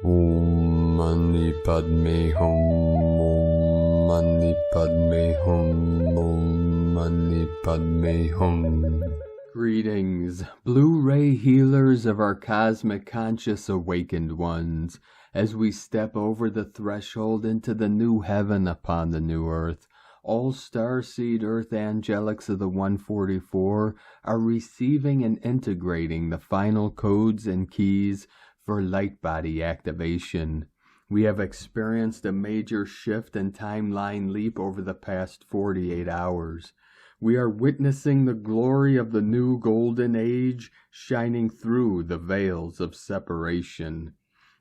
Om Mani Padme Hum. Om Mani Padme Hum. Om Mani Padme Hum. Greetings, Blu-ray healers of our cosmic conscious awakened ones, as we step over the threshold into the new heaven upon the new earth. All Starseed Earth Angelics of the 144 are receiving and integrating the final codes and keys for light body activation. We have experienced a major shift and timeline leap over the past 48 hours. We are witnessing the glory of the new golden age shining through the veils of separation.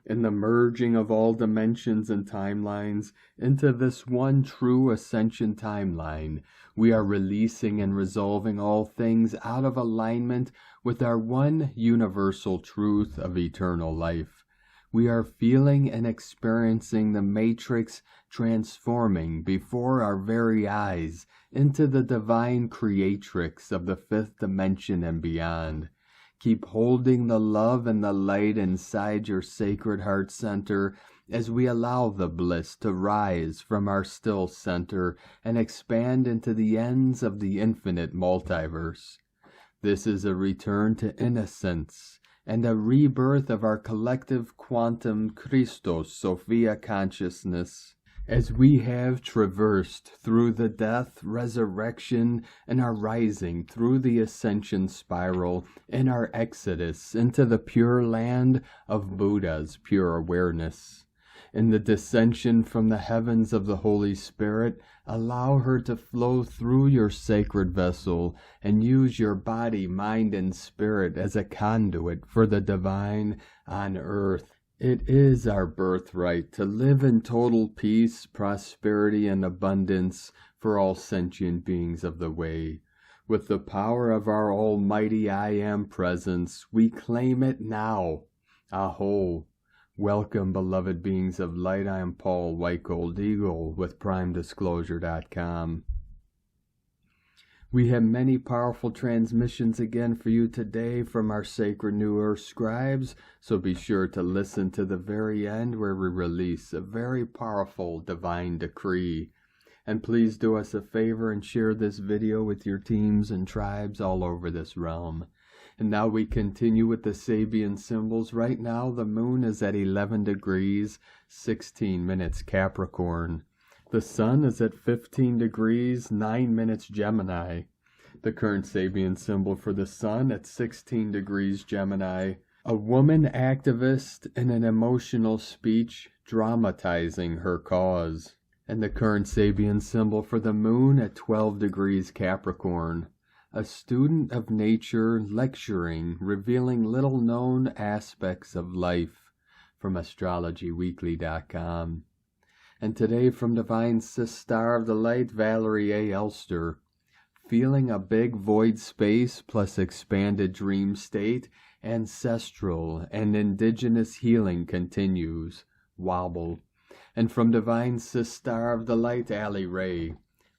In the merging of all dimensions and timelines into this one true Ascension timeline, we are releasing and resolving all things out of alignment with our one universal truth of eternal life. We are feeling and experiencing the matrix transforming before our very eyes into the divine creatrix of the fifth dimension and beyond. Keep holding the love and the light inside your sacred heart center as we allow the bliss to rise from our still center and expand into the ends of the infinite multiverse. This is a return to innocence and a rebirth of our collective quantum Christos Sophia consciousness, as we have traversed through the death, resurrection, and our rising through the ascension spiral and our exodus into the pure land of Buddha's pure awareness. In the descension from the heavens of the Holy Spirit, allow her to flow through your sacred vessel and use your body, mind, and spirit as a conduit for the divine on earth. It is our birthright to live in total peace, prosperity, and abundance for all sentient beings of the way. With the power of our almighty I Am presence, we claim it now. Aho. Welcome, beloved beings of light. I am Paul, White Gold Eagle, with PrimeDisclosure.com. We have many powerful transmissions again for you today from our sacred New Earth scribes, so be sure to listen to the very end where we release a very powerful divine decree. And please do us a favor and share this video with your teams and tribes all over this realm. And now we continue with the Sabian symbols. Right now the moon is at 11 degrees, 16 minutes Capricorn. The sun is at 15 degrees, 9 minutes Gemini. The current Sabian symbol for the sun at 16 degrees Gemini. A woman activist in an emotional speech dramatizing her cause. And the current Sabian symbol for the moon at 12 degrees Capricorn. A student of nature lecturing, revealing little-known aspects of life, from astrologyweekly.com. And today from Divine Star of the Light, Valerie A. Elster, feeling a big void space plus expanded dream state, ancestral and indigenous healing continues, wobble. And from Divine Star of the Light, Allie Ray,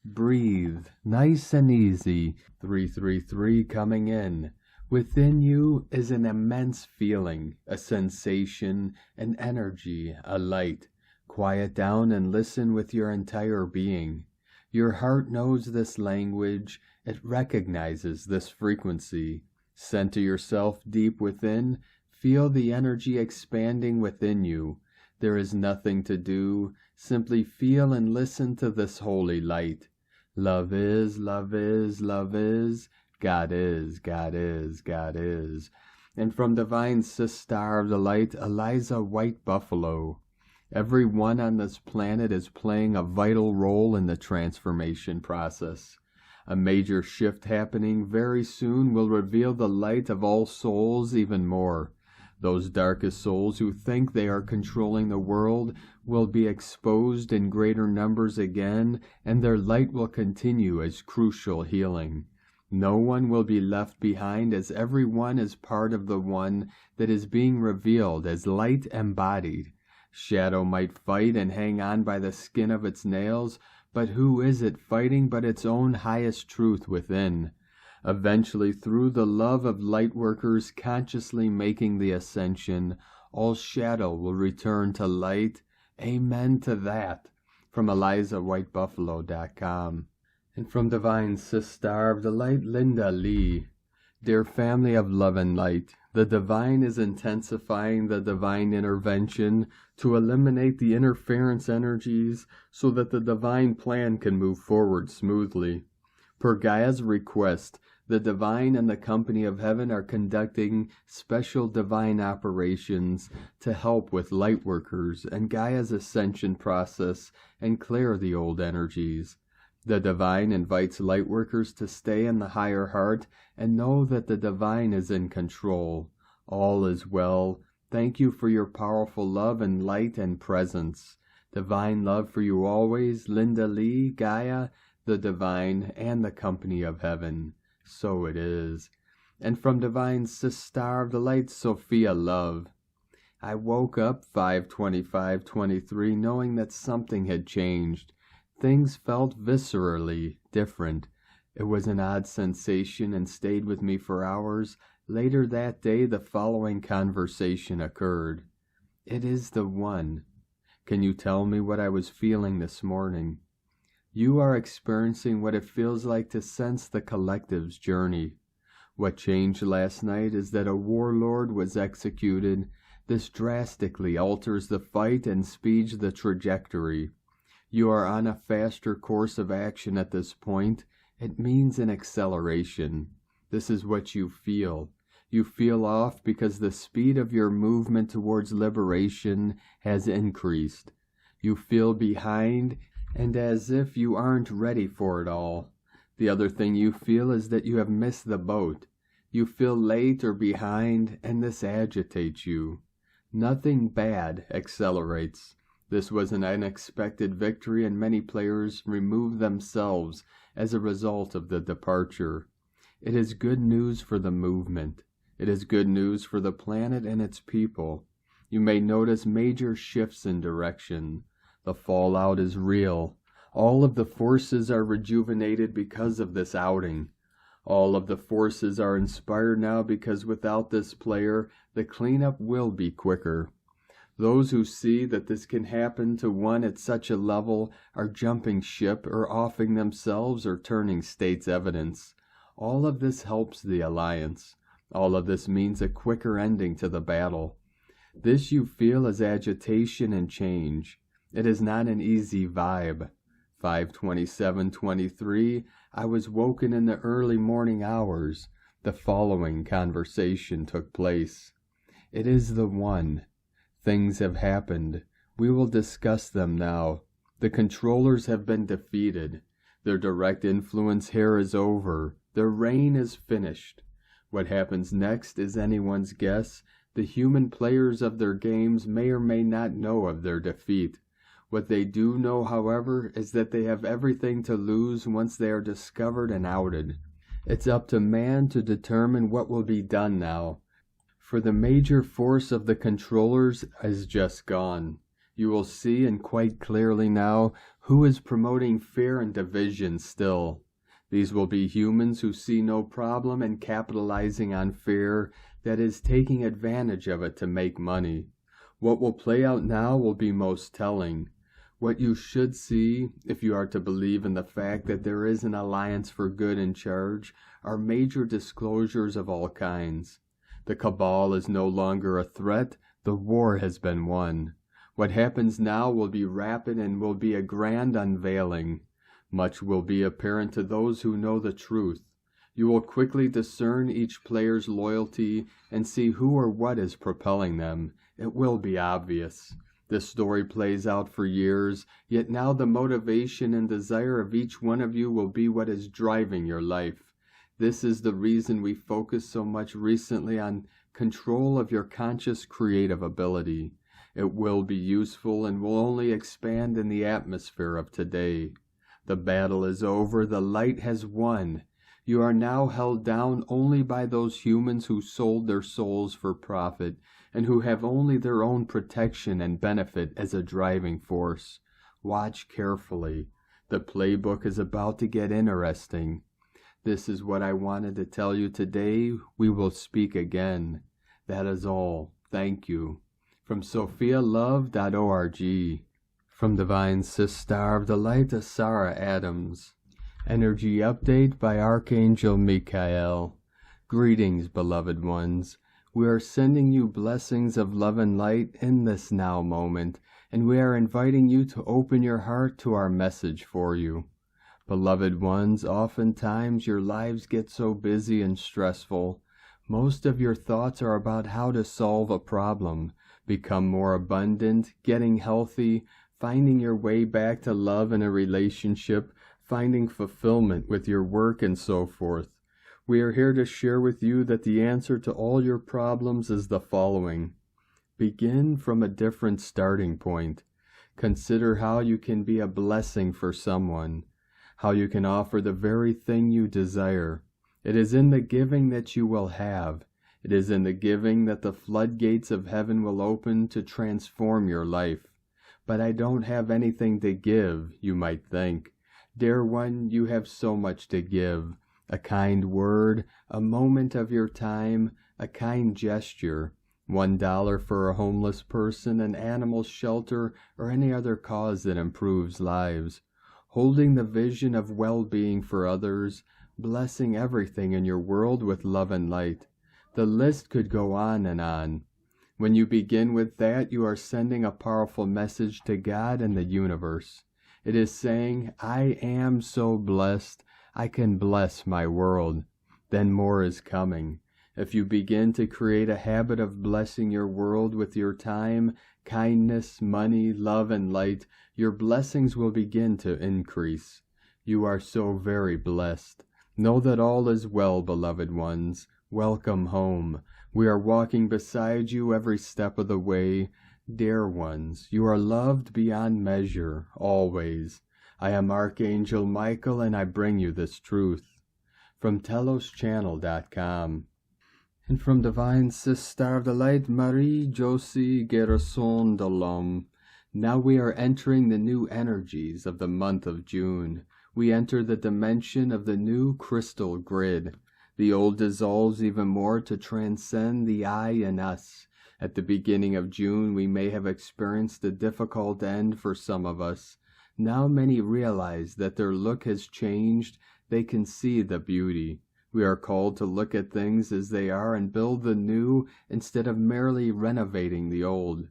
breathe, nice and easy, 333 coming in. Within you is an immense feeling, a sensation, an energy, a light. Quiet down and listen with your entire being. Your heart knows this language, it recognizes this frequency. Center yourself deep within, feel the energy expanding within you. There is nothing to do, simply feel and listen to this holy light. Love is, love is, love is, God is, God is, God is. And from Divine Star of the Light, Eliza White Buffalo. Everyone on this planet is playing a vital role in the transformation process. A major shift happening very soon will reveal the light of all souls even more. Those darkest souls who think they are controlling the world will be exposed in greater numbers again, and their light will continue as crucial healing. No one will be left behind, as everyone is part of the one that is being revealed as light embodied. Shadow might fight and hang on by the skin of its nails, but who is it fighting but its own highest truth within? Eventually, through the love of light workers consciously making the ascension, All shadow will return to light. Amen to that. From ElizaWhiteBuffalo.com. And from Divine Sister of the Light, Linda Lee. Dear family of love and light, the divine is intensifying the divine intervention to eliminate the interference energies so that the divine plan can move forward smoothly. Per Gaia's request, the divine and the company of heaven are conducting special divine operations to help with light workers and Gaia's ascension process and clear the old energies. The divine invites light workers to stay in the higher heart and know that the divine is in control. All is well. Thank you for your powerful love and light and presence. Divine love for you always, Linda Lee, Gaia, the divine, and the company of heaven. So it is. And from Divine Sister of the Light, Sophia Love. I woke up 5/25/23 knowing that something had changed. Things felt viscerally different. It was an odd sensation and stayed with me for hours. Later that day, the following conversation occurred. It is the one. Can you tell me what I was feeling this morning? You are experiencing what it feels like to sense the collective's journey. What changed last night is that a warlord was executed. This drastically alters the fight and speeds the trajectory. You are on a faster course of action at this point. It means an acceleration. This is what you feel. You feel off because the speed of your movement towards liberation has increased. You feel behind and as if you aren't ready for it all. The other thing you feel is that you have missed the boat. You feel late or behind, and this agitates you. Nothing bad accelerates. This was an unexpected victory, and many players removed themselves as a result of the departure. It is good news for the movement. It is good news for the planet and its people. You may notice major shifts in direction. The fallout is real. All of the forces are rejuvenated because of this outing. All of the forces are inspired now because without this player, the cleanup will be quicker. Those who see that this can happen to one at such a level are jumping ship or offing themselves or turning state's evidence. All of this helps the alliance. All of this means a quicker ending to the battle. This you feel as agitation and change. It is not an easy vibe. 5/27/23, I was woken in the early morning hours. The following conversation took place. It is the one. Things have happened. We will discuss them now. The controllers have been defeated. Their direct influence here is over. Their reign is finished. What happens next is anyone's guess. The human players of their games may or may not know of their defeat. What they do know, however, is that they have everything to lose once they are discovered and outed. It's up to man to determine what will be done now. For the major force of the controllers is just gone. You will see, and quite clearly now, who is promoting fear and division still. These will be humans who see no problem in capitalizing on fear, that is, taking advantage of it to make money. What will play out now will be most telling. What you should see, if you are to believe in the fact that there is an alliance for good in charge, are major disclosures of all kinds. The cabal is no longer a threat. The war has been won. What happens now will be rapid and will be a grand unveiling. Much will be apparent to those who know the truth. You will quickly discern each player's loyalty and see who or what is propelling them. It will be obvious. This story plays out for years, yet now the motivation and desire of each one of you will be what is driving your life. This is the reason we focus so much recently on control of your conscious creative ability. It will be useful and will only expand in the atmosphere of today. The battle is over. The light has won. You are now held down only by those humans who sold their souls for profit and who have only their own protection and benefit as a driving force. Watch carefully. The playbook is about to get interesting. This is what I wanted to tell you today. We will speak again. That is all. Thank you. from sophialove.org. From Divine Sister of the Light, Sarah Adams. Energy update by Archangel Michael. Greetings, beloved ones. We are sending you blessings of love and light in this now moment, and we are inviting you to open your heart to our message for you. Beloved ones, oftentimes your lives get so busy and stressful. Most of your thoughts are about how to solve a problem, become more abundant, getting healthy, finding your way back to love in a relationship, finding fulfillment with your work, and so forth. We are here to share with you that the answer to all your problems is the following. Begin from a different starting point. Consider how you can be a blessing for someone, how you can offer the very thing you desire. It is in the giving that you will have. It is in the giving that the floodgates of heaven will open to transform your life. But I don't have anything to give, you might think. Dear one, you have so much to give. A kind word, a moment of your time, a kind gesture, $1 for a homeless person, an animal shelter, or any other cause that improves lives. Holding the vision of well-being for others, blessing everything in your world with love and light. The list could go on and on. When you begin with that, you are sending a powerful message to God and the universe. It is saying, I am so blessed, I can bless my world. Then more is coming. If you begin to create a habit of blessing your world with your time, kindness, money, love, and light, your blessings will begin to increase. You are so very blessed. Know that all is well, beloved ones. Welcome home. We are walking beside you every step of the way. Dear ones, you are loved beyond measure, always. I am Archangel Michael, and I bring you this truth. From teloschannel.com. And from Divine Sister of the Light, Marie-Josie Garrison de l'Homme. Now we are entering the new energies of the month of June. We enter the dimension of the new crystal grid. The old dissolves even more to transcend the I in us. At the beginning of June, we may have experienced a difficult end for some of us. Now many realize that their look has changed. They can see the beauty. We are called to look at things as they are and build the new instead of merely renovating the old.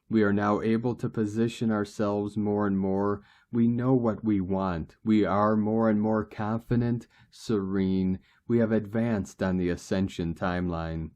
We are now able to position ourselves more and more. We know what we want. We are more and more confident, serene. We have advanced on the Ascension timeline.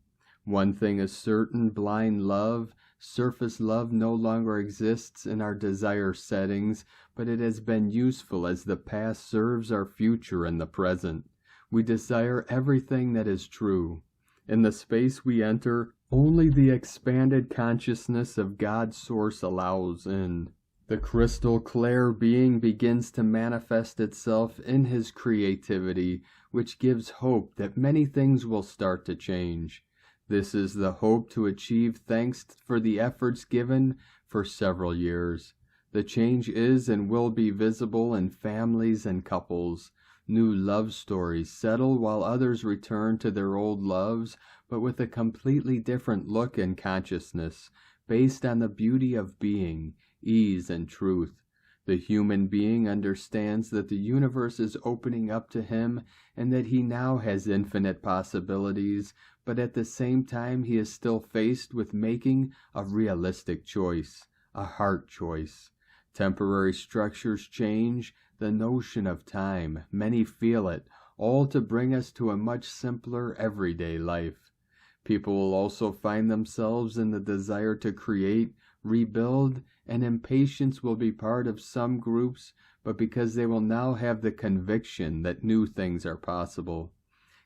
One thing is certain, blind love, surface love no longer exists in our desire settings, but it has been useful as the past serves our future in the present. We desire everything that is true. In the space we enter, only the expanded consciousness of God's source allows in. The crystal clear being begins to manifest itself in his creativity, which gives hope that many things will start to change. This is the hope to achieve thanks for the efforts given for several years. The change is and will be visible in families and couples. New love stories settle while others return to their old loves, but with a completely different look and consciousness, based on the beauty of being, ease, and truth. The human being understands that the universe is opening up to him and that he now has infinite possibilities, but at the same time he is still faced with making a realistic choice, a heart choice. Temporary structures change, the notion of time, many feel it, all to bring us to a much simpler everyday life. People will also find themselves in the desire to create, rebuild, and impatience will be part of some groups, but because they will now have the conviction that new things are possible.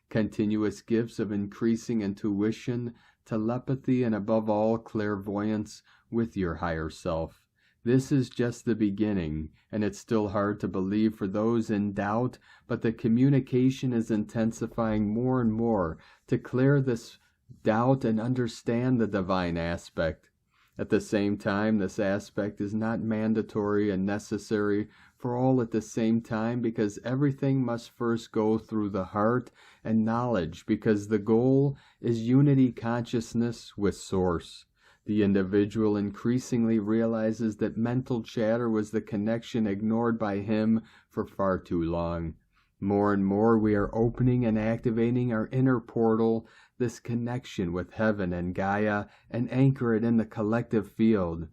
Continuous gifts of increasing intuition, telepathy, and above all clairvoyance with your higher self. This is just the beginning, and it's still hard to believe for those in doubt, but the communication is intensifying more and more to clear this doubt and understand the divine aspect. At the same time, this aspect is not mandatory and necessary for all at the same time, because everything must first go through the heart and knowledge, because the goal is unity consciousness with Source. The individual increasingly realizes that mental chatter was the connection ignored by him for far too long. More and more we are opening and activating our inner portal, this connection with heaven and Gaia, and anchor it in the collective field.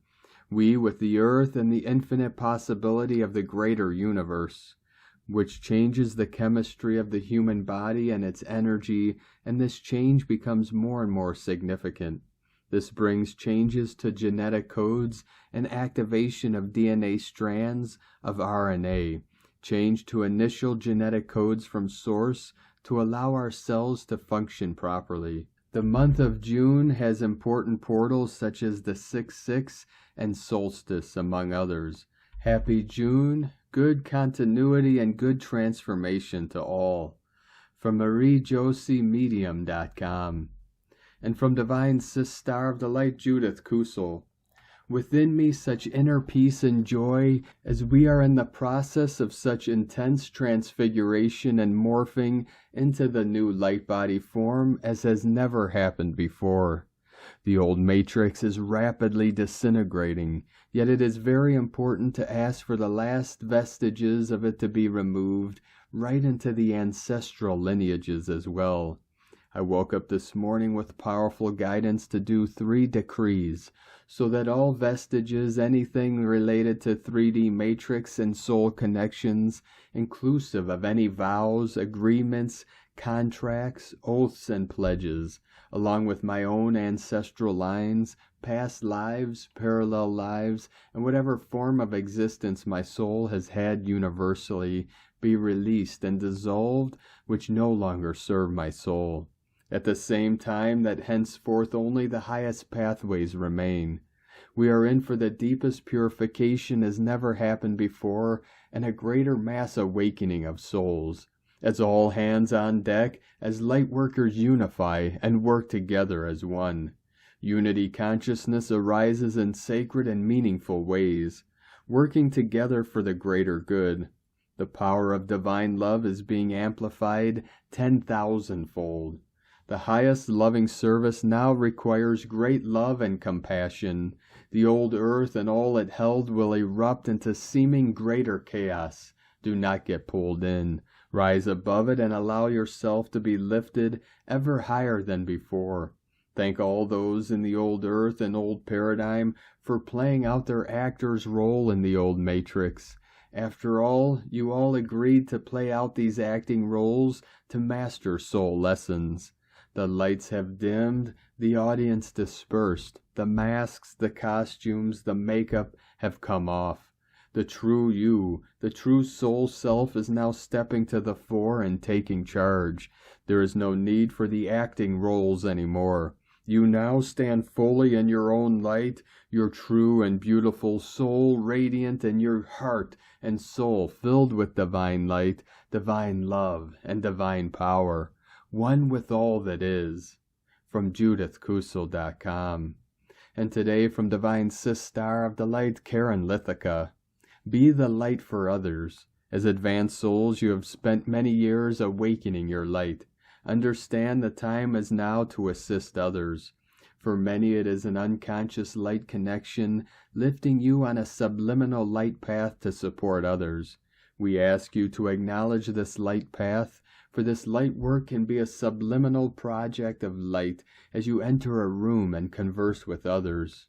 We with the earth and the infinite possibility of the greater universe, which changes the chemistry of the human body and its energy, and this change becomes more and more significant. This brings changes to genetic codes and activation of DNA strands of RNA, change to initial genetic codes from source to allow our cells to function properly. The month of June has important portals such as the 6/6 and solstice, among others. Happy June, good continuity and good transformation to all. From MarieJosieMedium.com. And from Divine Star of the Light, Judith Kusel. Within me such inner peace and joy as we are in the process of such intense transfiguration and morphing into the new light body form as has never happened before. The old matrix is rapidly disintegrating, yet it is very important to ask for the last vestiges of it to be removed right into the ancestral lineages as well. I woke up this morning with powerful guidance to do 3 decrees, so that all vestiges, anything related to 3D matrix and soul connections, inclusive of any vows, agreements, contracts, oaths, and pledges, along with my own ancestral lines, past lives, parallel lives, and whatever form of existence my soul has had universally, be released and dissolved, which no longer serve my soul. At the same time that henceforth only the highest pathways remain. We are in for the deepest purification as never happened before, and a greater mass awakening of souls. As all hands on deck, as light workers unify and work together as one. Unity consciousness arises in sacred and meaningful ways, working together for the greater good. The power of divine love is being amplified 10,000-fold. The highest loving service now requires great love and compassion. The old earth and all it held will erupt into seeming greater chaos. Do not get pulled in. Rise above it and allow yourself to be lifted ever higher than before. Thank all those in the old earth and old paradigm for playing out their actor's role in the old matrix. After all, you all agreed to play out these acting roles to master soul lessons. The lights have dimmed, the audience dispersed, the masks, the costumes, the makeup have come off. The true you, the true soul self is now stepping to the fore and taking charge. There is no need for the acting roles anymore. You now stand fully in your own light, your true and beautiful soul radiant and your heart and soul filled with divine light, divine love, and divine power. One with all that is. From JudithKusel.com. And today from Divine Star of the Light, Karen Lithica. Be the light for others. As advanced souls, you have spent many years awakening your light. Understand the time is now to assist others. For many it is an unconscious light connection, lifting you on a subliminal light path to support others. We ask you to acknowledge this light path, for this light work can be a subliminal project of light as you enter a room and converse with others.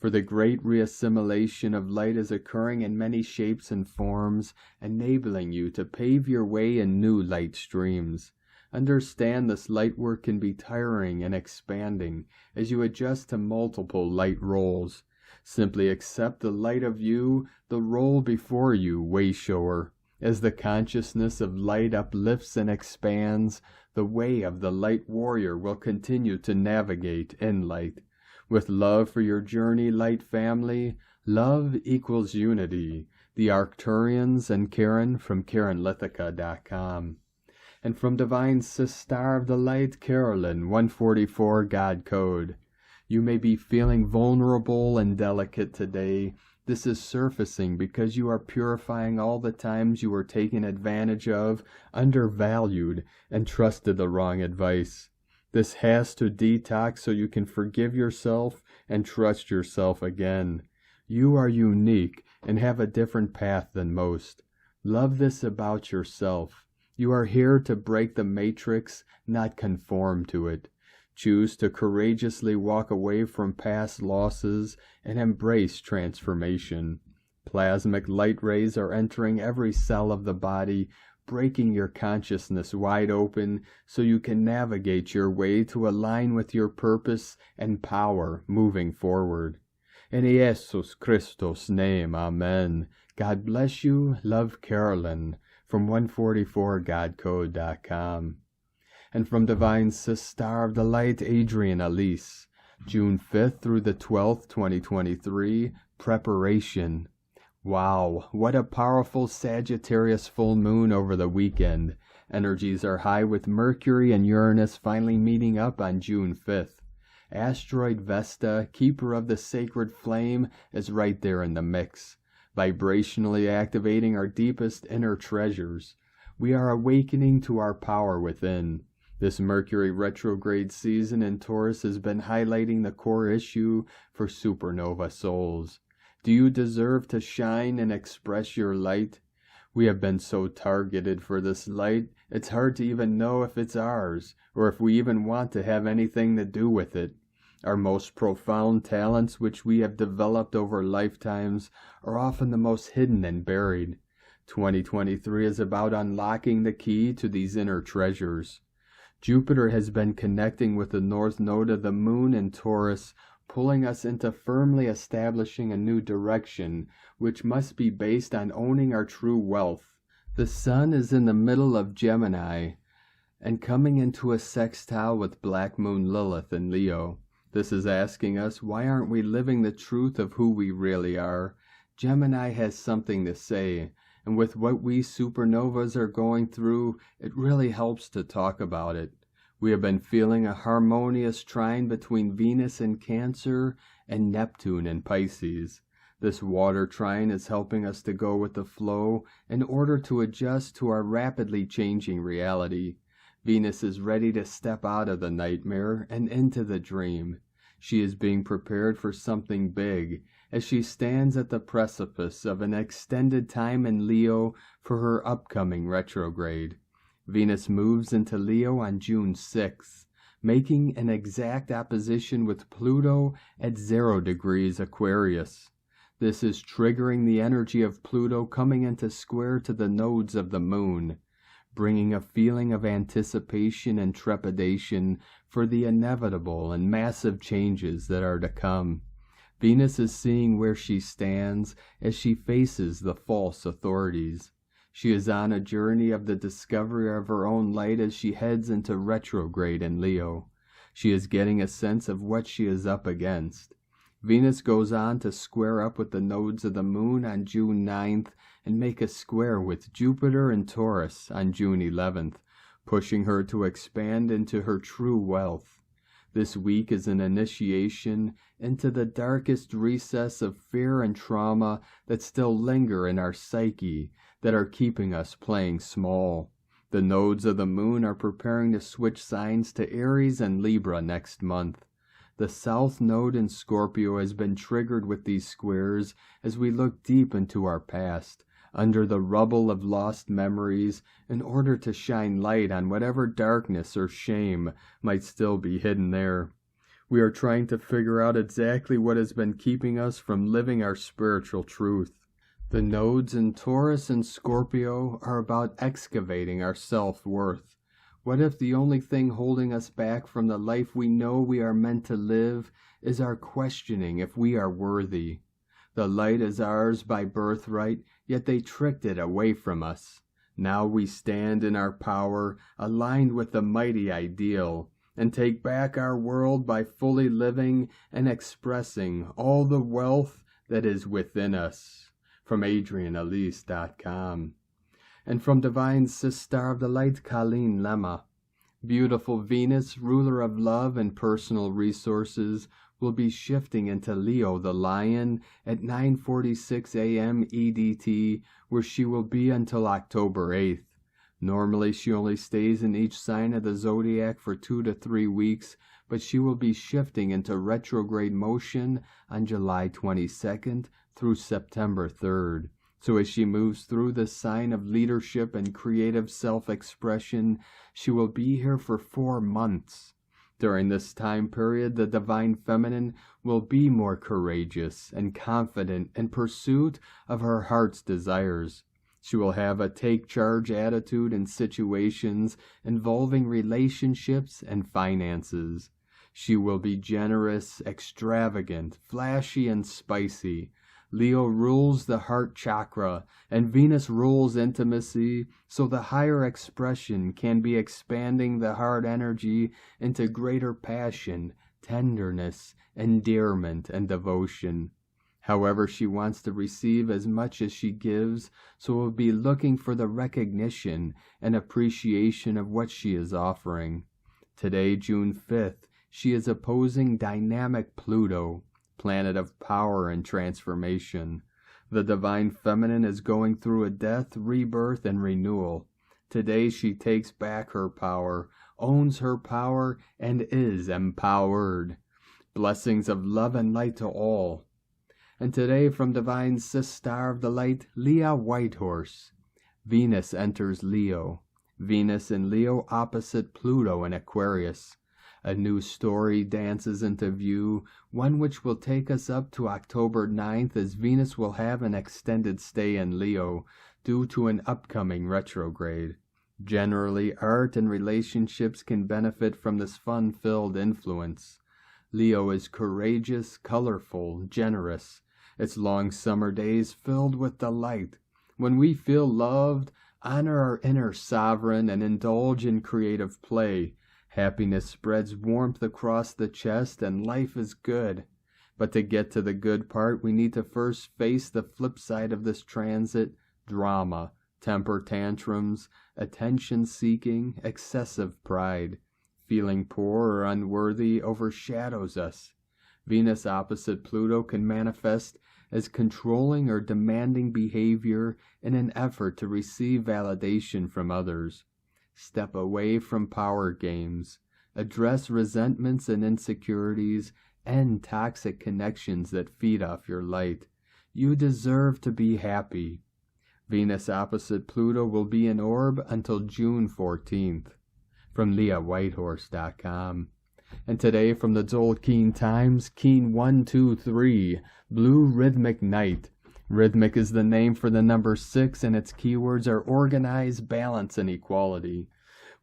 For the great reassimilation of light is occurring in many shapes and forms, enabling you to pave your way in new light streams. Understand this light work can be tiring and expanding as you adjust to multiple light roles. Simply accept the light of you, the role before you, Wayshower. As the consciousness of light uplifts and expands, the way of the light warrior will continue to navigate in light. With love for your journey, light family, love equals unity. The Arcturians and Karen from KarenLithica.com. And from Divine Star of the Light, Carolyn, 144 God Code. You may be feeling vulnerable and delicate today. This is surfacing because you are purifying all the times you were taken advantage of, undervalued, and trusted the wrong advice. This has to detox so you can forgive yourself and trust yourself again. You are unique and have a different path than most. Love this about yourself. You are here to break the matrix, not conform to it. Choose to courageously walk away from past losses and embrace transformation. Plasmic light rays are entering every cell of the body, breaking your consciousness wide open so you can navigate your way to align with your purpose and power moving forward. In Jesus Christos' name, amen. God bless you. Love, Carolyn, from 144godcode.com. And from Divine Sister of the Light, Adrian Elise, June 5th through the 12th, 2023, Preparation. Wow, what a powerful Sagittarius full moon over the weekend. Energies are high with Mercury and Uranus finally meeting up on June 5th. Asteroid Vesta, keeper of the sacred flame, is right there in the mix, vibrationally activating our deepest inner treasures. We are awakening to our power within. This Mercury retrograde season in Taurus has been highlighting the core issue for supernova souls. Do you deserve to shine and express your light? We have been so targeted for this light, it's hard to even know if it's ours, or if we even want to have anything to do with it. Our most profound talents, which we have developed over lifetimes, are often the most hidden and buried. 2023 is about unlocking the key to these inner treasures. Jupiter has been connecting with the north node of the moon in Taurus, pulling us into firmly establishing a new direction, which must be based on owning our true wealth. The sun is in the middle of Gemini and coming into a sextile with Black Moon Lilith in Leo. This is asking us, why aren't we living the truth of who we really are? Gemini has something to say, and with what we supernovas are going through, it really helps to talk about it. We have been feeling a harmonious trine between Venus in Cancer and Neptune in Pisces. This water trine is helping us to go with the flow in order to adjust to our rapidly changing reality. Venus is ready to step out of the nightmare and into the dream. She is being prepared for something big as she stands at the precipice of an extended time in Leo for her upcoming retrograde. Venus moves into Leo on June 6th, making an exact opposition with Pluto at 0 degrees Aquarius. This is triggering the energy of Pluto coming into square to the nodes of the moon, bringing a feeling of anticipation and trepidation for the inevitable and massive changes that are to come. Venus is seeing where she stands as she faces the false authorities. She is on a journey of the discovery of her own light as she heads into retrograde in Leo. She is getting a sense of what she is up against. Venus goes on to square up with the nodes of the moon on June 9th and make a square with Jupiter and Taurus on June 11th, pushing her to expand into her true wealth. This week is an initiation into the darkest recess of fear and trauma that still linger in our psyche, that are keeping us playing small. The nodes of the moon are preparing to switch signs to Aries and Libra next month. The south node in Scorpio has been triggered with these squares as we look deep into our past, under the rubble of lost memories, in order to shine light on whatever darkness or shame might still be hidden there. We are trying to figure out exactly what has been keeping us from living our spiritual truth. The nodes in Taurus and Scorpio are about excavating our self-worth. What if the only thing holding us back from the life we know we are meant to live is our questioning if we are worthy? The light is ours by birthright, yet they tricked it away from us. Now we stand in our power, aligned with the mighty ideal, and take back our world by fully living and expressing all the wealth that is within us. From AdrianElise.com. And from Divine Sister of the Light, Colleen Lemma. Beautiful Venus, ruler of love and personal resources, will be shifting into Leo the Lion at 9:46 a.m. EDT, where she will be until October 8th. Normally she only stays in each sign of the zodiac for 2 to 3 weeks, but she will be shifting into retrograde motion on July 22nd through September 3rd. So as she moves through the sign of leadership and creative self-expression, she will be here for 4 months. During this time period, the Divine Feminine will be more courageous and confident in pursuit of her heart's desires. She will have a take-charge attitude in situations involving relationships and finances. She will be generous, extravagant, flashy, and spicy. Leo rules the heart chakra, and Venus rules intimacy, so the higher expression can be expanding the heart energy into greater passion, tenderness, endearment, and devotion. However, she wants to receive as much as she gives, so will be looking for the recognition and appreciation of what she is offering. Today, June 5th, she is opposing dynamic Pluto, planet of power and transformation. The Divine Feminine is going through a death, rebirth, and renewal. Today she takes back her power, owns her power, and is empowered. Blessings of love and light to all. And today from Divine Sis Star of the Light, Leah Whitehorse. Venus enters Leo. Venus in Leo opposite Pluto in Aquarius. A new story dances into view, one which will take us up to October 9th, as Venus will have an extended stay in Leo due to an upcoming retrograde. Generally, art and relationships can benefit from this fun-filled influence. Leo is courageous, colorful, generous. Its long summer days filled with delight. When we feel loved, honor our inner sovereign and indulge in creative play. Happiness spreads warmth across the chest and life is good. But to get to the good part, we need to first face the flip side of this transit: drama, temper tantrums, attention-seeking, excessive pride. Feeling poor or unworthy overshadows us. Venus opposite Pluto can manifest as controlling or demanding behavior in an effort to receive validation from others. Step away from power games. Address resentments and insecurities. End toxic connections that feed off your light. You deserve to be happy. Venus opposite Pluto will be in orb until June 14th. From LeahWhitehorse.com. And today from the Tzolk'in Times, Keen 123, Blue Rhythmic Night. Rhythmic is the name for the number 6, and its keywords are organize, balance, and equality.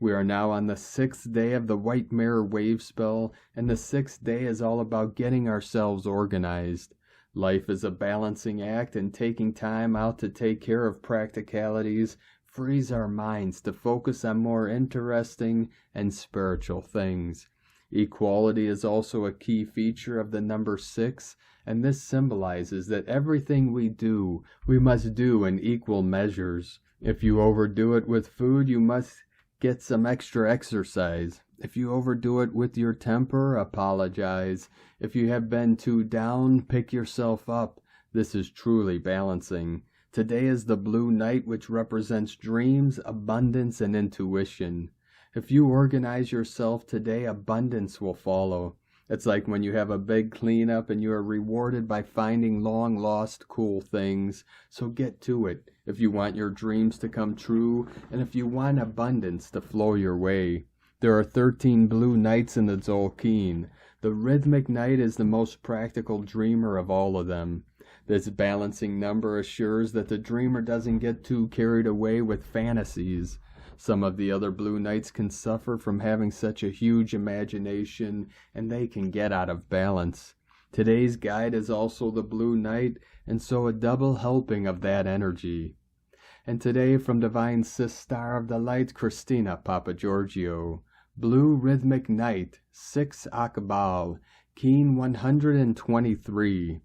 We are now on the 6th day of the White Mirror wave spell, and the 6th day is all about getting ourselves organized. Life is a balancing act, and taking time out to take care of practicalities frees our minds to focus on more interesting and spiritual things. Equality is also a key feature of the number 6, and this symbolizes that everything we do, we must do in equal measures. If you overdo it with food, you must get some extra exercise. If you overdo it with your temper, apologize. If you have been too down, pick yourself up. This is truly balancing. Today is the blue night, which represents dreams, abundance, and intuition. If you organize yourself today, abundance will follow. It's like when you have a big cleanup and you are rewarded by finding long-lost cool things. So get to it if you want your dreams to come true and if you want abundance to flow your way. There are 13 blue nights in the Tzolk'in. The rhythmic night is the most practical dreamer of all of them. This balancing number assures that the dreamer doesn't get too carried away with fantasies. Some of the other blue nights can suffer from having such a huge imagination, and they can get out of balance. Today's guide is also the blue night, and so a double helping of that energy. And today from Divine Sis Star of the Light, Christina Papagiorgio. Blue Rhythmic Night, 6 Akbal, Keen 123.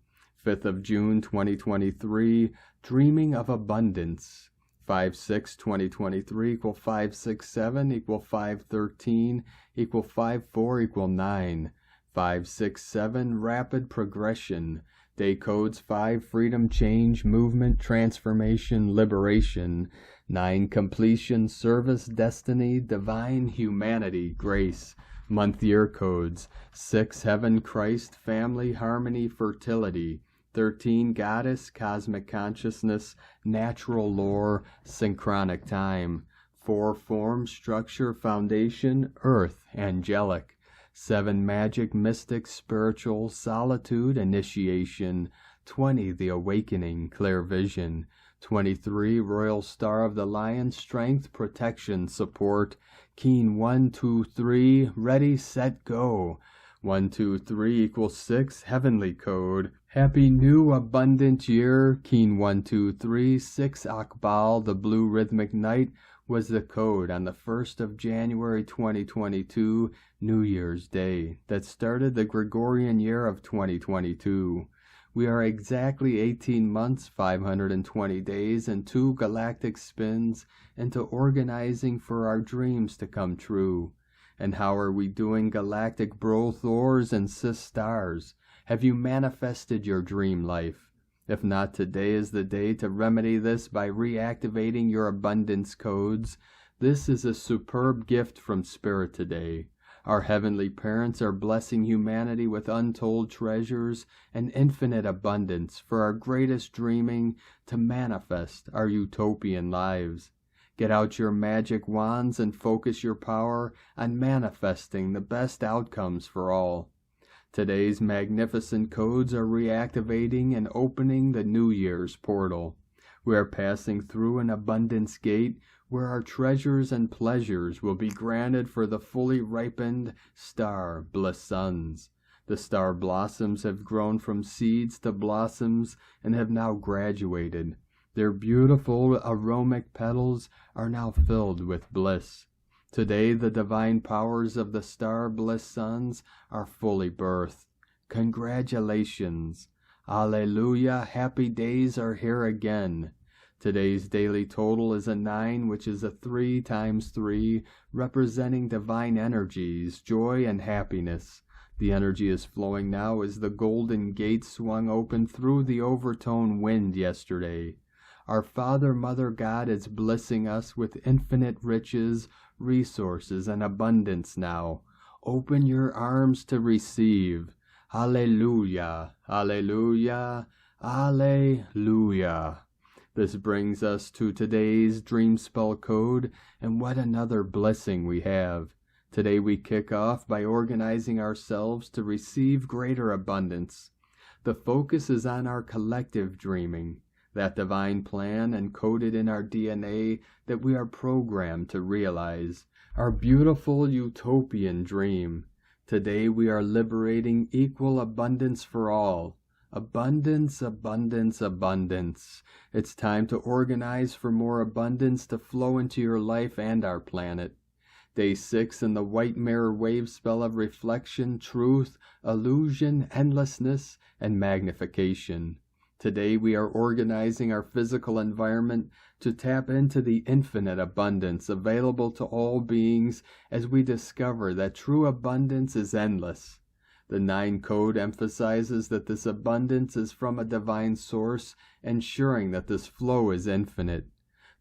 5th of June 2023, Dreaming of Abundance. 5/6/2023 equal 5/6/7 equal 5/13 equal 5/4 equal 9. 5/6/7 rapid progression. Day codes 5 freedom, change, movement, transformation, liberation. 9 completion, service, destiny, divine humanity, grace. Month-year codes: 6 Heaven, Christ, Family, Harmony, Fertility. 13 Goddess, Cosmic Consciousness, Natural Lore, Synchronic Time. 4 Form, Structure, Foundation, Earth, Angelic. 7 Magic, Mystic, Spiritual, Solitude, Initiation. 20 The Awakening, Clear Vision. 23 Royal Star of the Lion, Strength, Protection, Support. Keen 1, 2, 3, Ready, Set, Go. 1, 2, 3 equals 6, Heavenly Code. Happy New Abundant Year. Keen 1, 2, 3, 6 Akbal, the Blue Rhythmic Night, was the code on the 1st of January 2022, New Year's Day, that started the Gregorian year of 2022. We are exactly 18 months, 520 days, and 2 galactic spins into organizing for our dreams to come true. And how are we doing, galactic bro Thors and sis stars? Have you manifested your dream life? If not, today is the day to remedy this by reactivating your abundance codes. This is a superb gift from Spirit today. Our heavenly parents are blessing humanity with untold treasures and infinite abundance for our greatest dreaming to manifest our utopian lives. Get out your magic wands and focus your power on manifesting the best outcomes for all. Today's magnificent codes are reactivating and opening the New Year's portal. We are passing through an abundance gate where our treasures and pleasures will be granted for the fully ripened star bliss suns. The star blossoms have grown from seeds to blossoms and have now graduated. Their beautiful aromatic petals are now filled with bliss. Today the divine powers of the star bliss suns are fully birthed. Congratulations! Alleluia! Happy days are here again. Today's daily total is a 9, which is a 3 times 3, representing divine energies, joy and happiness. The energy is flowing now as the golden gate swung open through the overtone wind yesterday. Our Father, Mother God is blessing us with infinite riches, resources, and abundance now. Open your arms to receive. Alleluia, alleluia, alleluia. This brings us to today's dream spell code, and what another blessing we have. Today we kick off by organizing ourselves to receive greater abundance. The focus is on our collective dreaming, that divine plan encoded in our DNA that we are programmed to realize, our beautiful utopian dream. Today we are liberating equal abundance for all. Abundance, abundance, abundance. It's time to organize for more abundance to flow into your life and our planet. Day 6 in the white mirror wave spell of reflection, truth, illusion, endlessness, and magnification. Today we are organizing our physical environment to tap into the infinite abundance available to all beings as we discover that true abundance is endless. The 9 code emphasizes that this abundance is from a divine source, ensuring that this flow is infinite.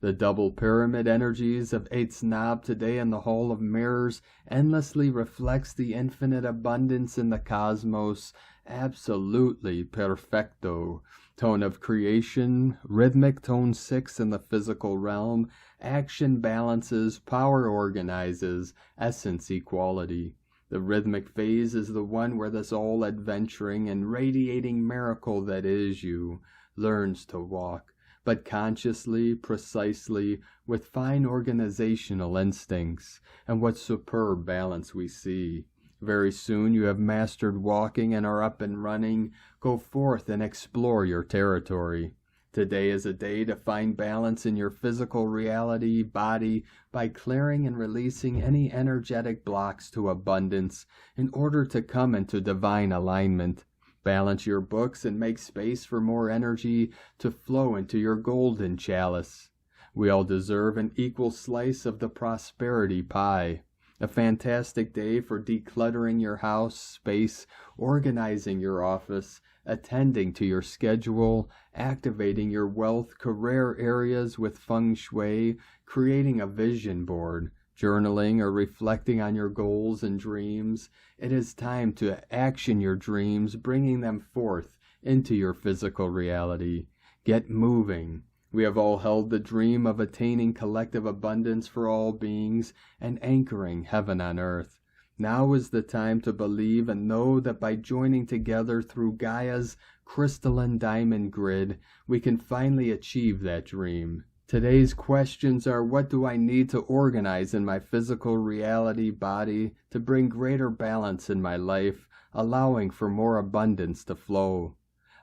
The double pyramid energies of 8's knob today in the Hall of Mirrors endlessly reflects the infinite abundance in the cosmos. Absolutely perfecto. Tone of creation, rhythmic tone 6 in the physical realm, action balances, power organizes, essence equality. The rhythmic phase is the one where this all-adventuring and radiating miracle that is you learns to walk, but consciously, precisely, with fine organizational instincts, and what superb balance we see. Very soon you have mastered walking and are up and running. Go forth and explore your territory. Today is a day to find balance in your physical reality, body, by clearing and releasing any energetic blocks to abundance in order to come into divine alignment. Balance your books and make space for more energy to flow into your golden chalice. We all deserve an equal slice of the prosperity pie. A fantastic day for decluttering your house, space, organizing your office, attending to your schedule, activating your wealth career areas with feng shui, creating a vision board, journaling, or reflecting on your goals and dreams, it is time to action your dreams, bringing them forth into your physical reality. Get moving. We have all held the dream of attaining collective abundance for all beings and anchoring heaven on earth. Now is the time to believe and know that by joining together through Gaia's crystalline diamond grid, we can finally achieve that dream. Today's questions are: what do I need to organize in my physical reality body to bring greater balance in my life, allowing for more abundance to flow?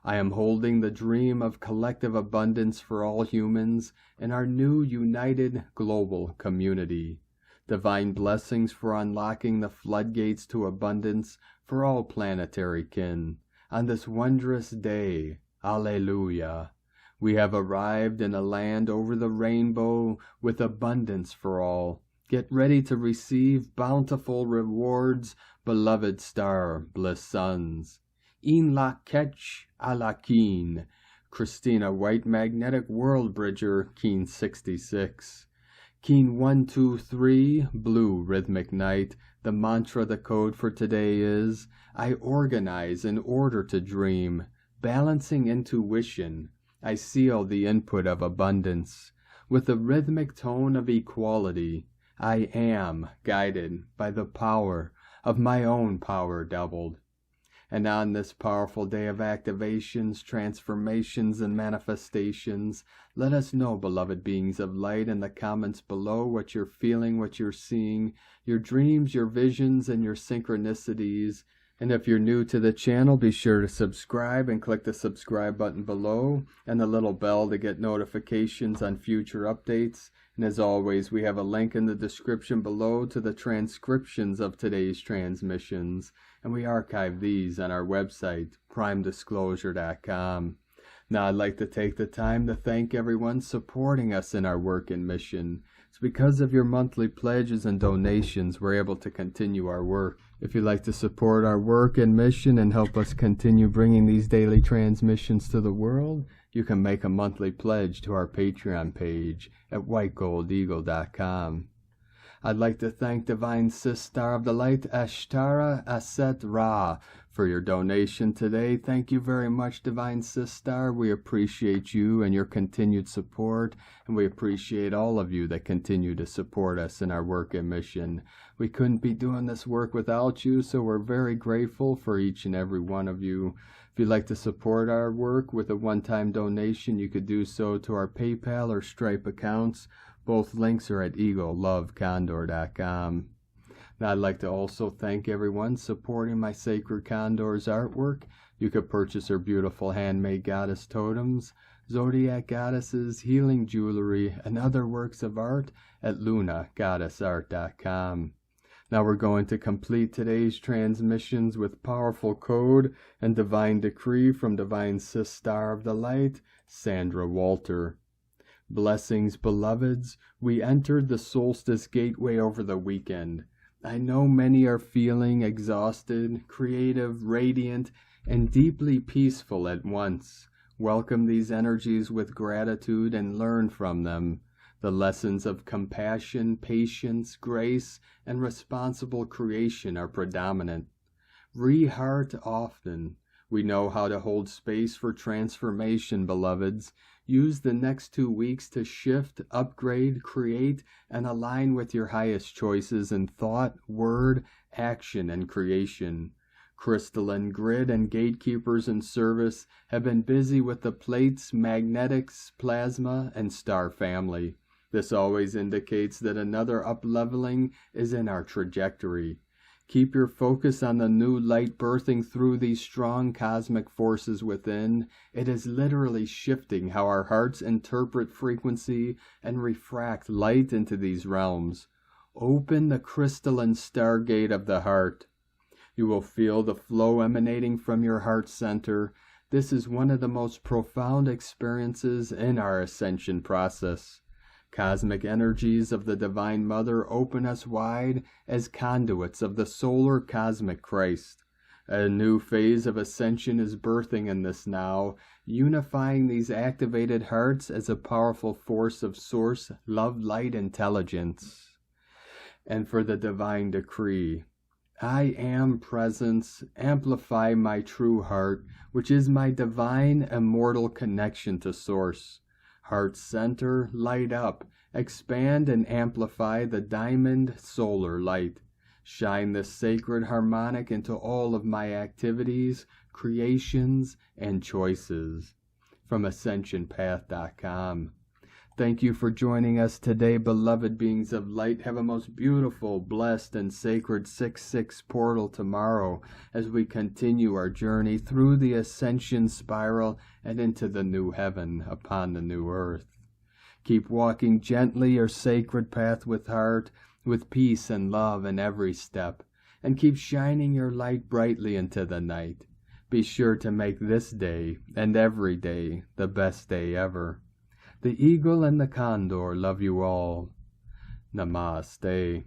I am holding the dream of collective abundance for all humans in our new united global community. Divine blessings for unlocking the floodgates to abundance for all planetary kin. On this wondrous day, Alleluia, we have arrived in a land over the rainbow with abundance for all. Get ready to receive bountiful rewards, beloved star bliss sons. In la ketch a la keen. Christina White, Magnetic World Bridger, Keen 66. Keen 123, Blue Rhythmic Night. The mantra, the code for today is: I organize in order to dream. Balancing intuition, I seal the input of abundance. With the rhythmic tone of equality, I am guided by the power of my own power doubled. And on this powerful day of activations, transformations, and manifestations, let us know, beloved beings of light, in the comments below what you're feeling, what you're seeing, your dreams, your visions, and your synchronicities. And if you're new to the channel, be sure to subscribe and click the subscribe button below and the little bell to get notifications on future updates. And as always, we have a link in the description below to the transcriptions of today's transmissions, and we archive these on our website, primedisclosure.com. Now, I'd like to take the time to thank everyone supporting us in our work and mission. It's because of your monthly pledges and donations we're able to continue our work. If you'd like to support our work and mission and help us continue bringing these daily transmissions to the world, you can make a monthly pledge to our Patreon page at whitegoldeagle.com. I'd like to thank Divine Sister of the Light, Ashtara Aset Ra, for your donation today. Thank you very much, Divine Sister. We appreciate you and your continued support, and we appreciate all of you that continue to support us in our work and mission. We couldn't be doing this work without you, so we're very grateful for each and every one of you. If you'd like to support our work with a one-time donation, you could do so to our PayPal or Stripe accounts. Both links are at eaglelovecondor.com. Now, I'd like to also thank everyone supporting my Sacred Condor's artwork. You could purchase her beautiful handmade goddess totems, zodiac goddesses, healing jewelry, and other works of art at lunagoddessart.com. Now we're going to complete today's transmissions with powerful code and divine decree from Divine Sister of the Light, Sandra Walter. Blessings, beloveds. We entered the solstice gateway over the weekend. I know many are feeling exhausted, creative, radiant, and deeply peaceful at once. Welcome these energies with gratitude and learn from them. The lessons of compassion, patience, grace, and responsible creation are predominant. Re-heart often. We know how to hold space for transformation, beloveds. Use the next 2 weeks to shift, upgrade, create, and align with your highest choices in thought, word, action, and creation. Crystalline Grid and Gatekeepers in Service have been busy with the plates, magnetics, plasma, and star family. This always indicates that another up-leveling is in our trajectory. Keep your focus on the new light birthing through these strong cosmic forces within. It is literally shifting how our hearts interpret frequency and refract light into these realms. Open the crystalline stargate of the heart. You will feel the flow emanating from your heart center. This is one of the most profound experiences in our ascension process. Cosmic energies of the Divine Mother open us wide as conduits of the solar cosmic Christ. A new phase of ascension is birthing in this now, unifying these activated hearts as a powerful force of source, love, light, intelligence. and for the divine decree. I am presence, amplify my true heart, which is my divine immortal connection to Source. Heart center, light up, expand and amplify the diamond solar light. Shine the sacred harmonic into all of my activities, creations, and choices. From AscensionPath.com. Thank you for joining us today, beloved beings of light. Have a most beautiful, blessed, and sacred 6-6 portal tomorrow as we continue our journey through the Ascension spiral and into the new heaven upon the new earth. Keep walking gently your sacred path with heart, with peace and love in every step, and keep shining your light brightly into the night. Be sure to make this day and every day the best day ever. The eagle and the condor love you all. Namaste.